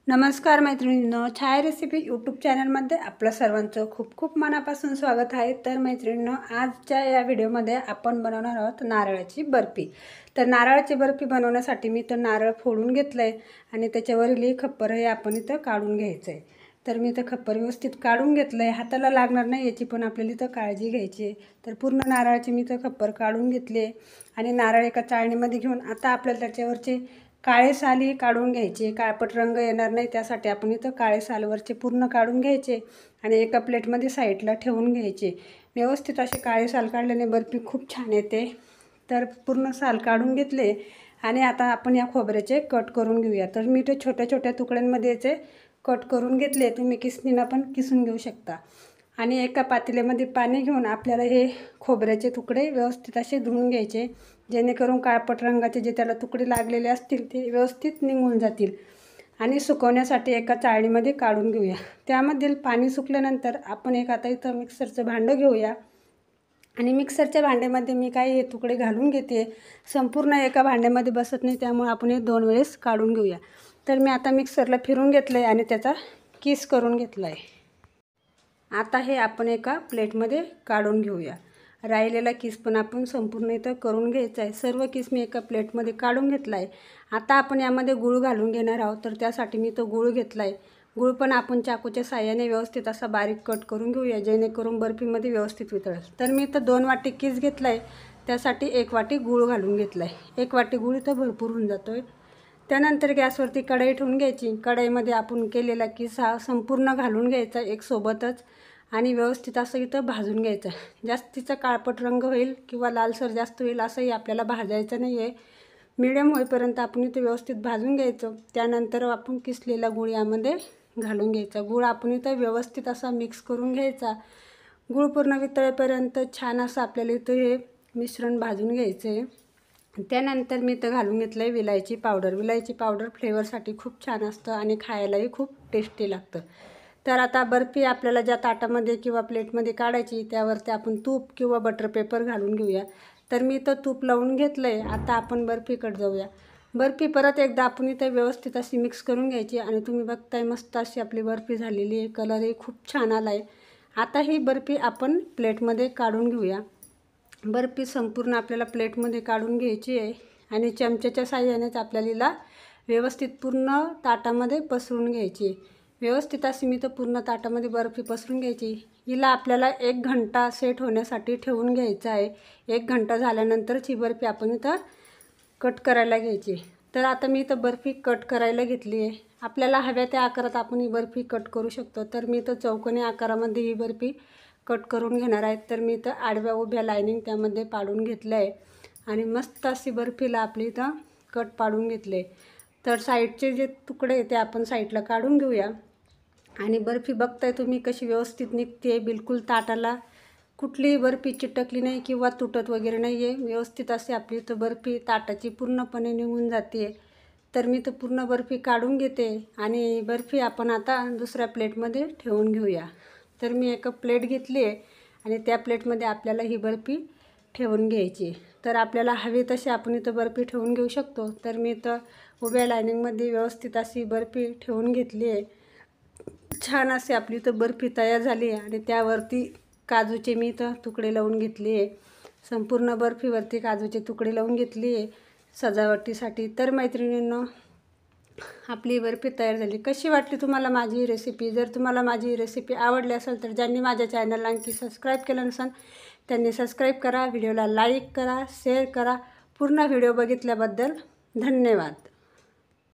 नमस्कार मैत्रिणींनो, छाया recipe YouTube चॅनलमध्ये आपलं सर्वांचं खूप खूप मनापासून स्वागत आहे। तर मैत्रिणींनो, आजच्या या व्हिडिओमध्ये आपण बनवणार आहोत नारळाची बर्फी। तर नारळाची बर्फी बनवण्यासाठी मी तर नारळ फोडून घेतलंय आणि त्याच्यावरील खप्पर हे आपण इथं काढून घ्यायचं आहे। तर मी इथं खप्पर व्यवस्थित काढून घेतलंय, हाताला लागणार नाही याची पण आपल्याला इथं काळजी घ्यायची आहे। तर पूर्ण नारळाची मी इथं खप्पर काढून घेतले आणि नारळ एका चाळणीमध्ये घेऊन आता आपल्याला त्याच्यावरचे काळे साली काढून घ्यायचे, काळपट रंग येणार नाही त्यासाठी आपण इथं काळे सालवरचे पूर्ण काढून घ्यायचे आणि एका प्लेटमध्ये साईडला ठेवून घ्यायचे। व्यवस्थित असे काळे साल काढल्याने बर्फी खूप छान येते। तर पूर्ण साल काढून घेतले आणि आता आपण या खोबऱ्याचे कट करून घेऊया। तर मी ते छोट्या छोट्या तुकड्यांमध्ये याचे कट करून घेतले, तुम्ही किसणीने पण किसून घेऊ शकता। आणि एका पातेल्यामध्ये पाणी घेऊन आपल्याला हे खोबऱ्याचे तुकडे व्यवस्थित असे धुवून घ्यायचे, जेणेकरून काळपट रंगाचे जे त्याला तुकडे लागलेले असतील ते व्यवस्थित निघून जातील। आणि सुकवण्यासाठी एका चाळणीमध्ये काढून घेऊया। त्यामधील पाणी सुकल्यानंतर आपण एक आता इथं मिक्सरचं भांडं घेऊया आणि मिक्सरच्या भांड्यामध्ये मी काही हे तुकडे घालून घेते। संपूर्ण एका भांड्यामध्ये बसत नाही, त्यामुळे आपण हे 2 वेळेस काढून घेऊया। तर मी आता मिक्सरला फिरून घेतलं आहे आणि त्याचा किस करून घेतला आहे। आता हे आपण एका प्लेटमध्ये काढून घेऊया। राहिलेला किस पण आपण संपूर्ण इथं करून घ्यायचा आहे। सर्व किस मी एका प्लेटमध्ये काढून घेतला आहे। आता आपण यामध्ये गूळ घालून घेणार आहोत। तर त्यासाठी मी तो गूळ घेतला आहे। गूळ पण आपण चाकूच्या साहाय्याने व्यवस्थित असा बारीक कट करून घेऊया, जेणेकरून बर्फीमध्ये व्यवस्थित वितळेल। तर मी इथं 2 वाटी किस घेतला आहे, त्यासाठी 1 वाटी गूळ घालून घेतला आहे। 1 वाटी गूळ इथं भरपूर होऊन जातो आहे। त्यानंतर गॅसवरती कढई ठेवून घ्यायची। कढईमध्ये आपण केलेला किस हा संपूर्ण घालून घ्यायचा एक सोबतच आणि व्यवस्थित असं इथं भाजून घ्यायचं। जास्तीचा काळपट रंग होईल किंवा लालसर जास्त होईल असंही आपल्याला भाजायचं नाही आहे। मीडियम होईपर्यंत आपण इथं व्यवस्थित भाजून घ्यायचं। त्यानंतर आपण किसलेला गूळ यामध्ये घालून घ्यायचा। गूळ आपण इथं व्यवस्थित असा मिक्स करून घ्यायचा। गूळ पूर्ण वितळेपर्यंत छान असं आपल्याला इथं हे मिश्रण भाजून घ्यायचं आहे। त्यानंतर मी इथं घालून घेतलं आहे विलायची पावडर। विलायची पावडर फ्लेवरसाठी खूप छान असतं आणि खायलाही खूप टेस्टी लागतं। तर आता बर्फी आपल्याला ज्या ताटामध्ये किंवा प्लेटमध्ये काढायची त्यावरती आपण तूप किंवा बटर पेपर घालून घेऊया। तर मी इथं तूप लावून घेतलं आहे। आता आपण बर्फीकडे जाऊया। बर्फी परत एकदा आपण इथं व्यवस्थित अशी मिक्स करून घ्यायची आणि तुम्ही बघताय मस्त अशी आपली बर्फी झालेली आहे। कलरही खूप छान आला आहे। आता ही बर्फी आपण प्लेटमध्ये काढून घेऊया। बर्फी संपूर्ण आपल्याला प्लेटमध्ये काढून घ्यायची आहे आणि चमच्याच्या साहाय्यानेच आपल्याला व्यवस्थित पूर्ण ताटामध्ये पसरून घ्यायची। व्यवस्थित अशी मी तर पूर्ण ताटामध्ये बर्फी पसरून घ्यायची। हिला आपल्याला 1 घंटा सेट होण्यासाठी ठेवून घ्यायचं आहे। 1 घंटा झाल्यानंतरच ही बर्फी आपण इथं कट करायला घ्यायची। तर आता मी इथं बर्फी कट करायला घेतली आहे। आपल्याला हव्या त्या आकारात आपण ही बर्फी कट करू शकतो। तर मी इथं चौकोनी आकारामध्ये ही बर्फी कट करून घेणार आहे। तर मी इथं आडव्या उभ्या लाईनिंग त्यामध्ये पाडून घेतलं आहे आणि मस्त अशी बर्फीला आपली इथं कट पाडून घेतले। तर साईडचे जे तुकडे ते आपण साईडला काढून घेऊया आणि बर्फी बघताय तुम्ही कशी व्यवस्थित निघते। बिलकुल ताटाला कुठलीही बर्फी चिटकली नाही किंवा तुटत वगैरे नाही आहे। व्यवस्थित अशी आपली इथं बर्फी ताटाची पूर्णपणे निघून जाते। तर मी तर पूर्ण बर्फी काढून घेते आणि बर्फी आपण आता दुसऱ्या प्लेटमध्ये ठेवून घेऊया। तर मी एक प्लेट घेतली आहे आणि त्या प्लेटमध्ये आपल्याला ही बर्फी ठेवून घ्यायची। तर आपल्याला हवी तशी आपण इथं बर्फी ठेवून घेऊ शकतो। तर मी इथं उभ्या लाईनिंगमध्ये व्यवस्थित अशी बर्फी ठेवून घेतली आहे। छान अशी आपली इथं बर्फी तयार झाली आहे आणि त्यावरती काजूचे मी इथं तुकडे लावून घेतले आहे। संपूर्ण बर्फीवरती काजूचे तुकडे लावून घेतली आहे सजावटीसाठी। तर मैत्रिणींनो, आपली बर्फी तयार झाली। कशी वाटली तुम्हाला माझी रेसिपी? जर तुम्हाला माझी रेसिपी आवडली असेल तर ज्यांनी माझ्या चॅनलला आणखी सबस्क्राईब केलं नसेल त्यांनी सबस्क्राईब करा, व्हिडिओला लाईक करा, शेअर करा। पूर्ण व्हिडिओ बघितल्याबद्दल धन्यवाद।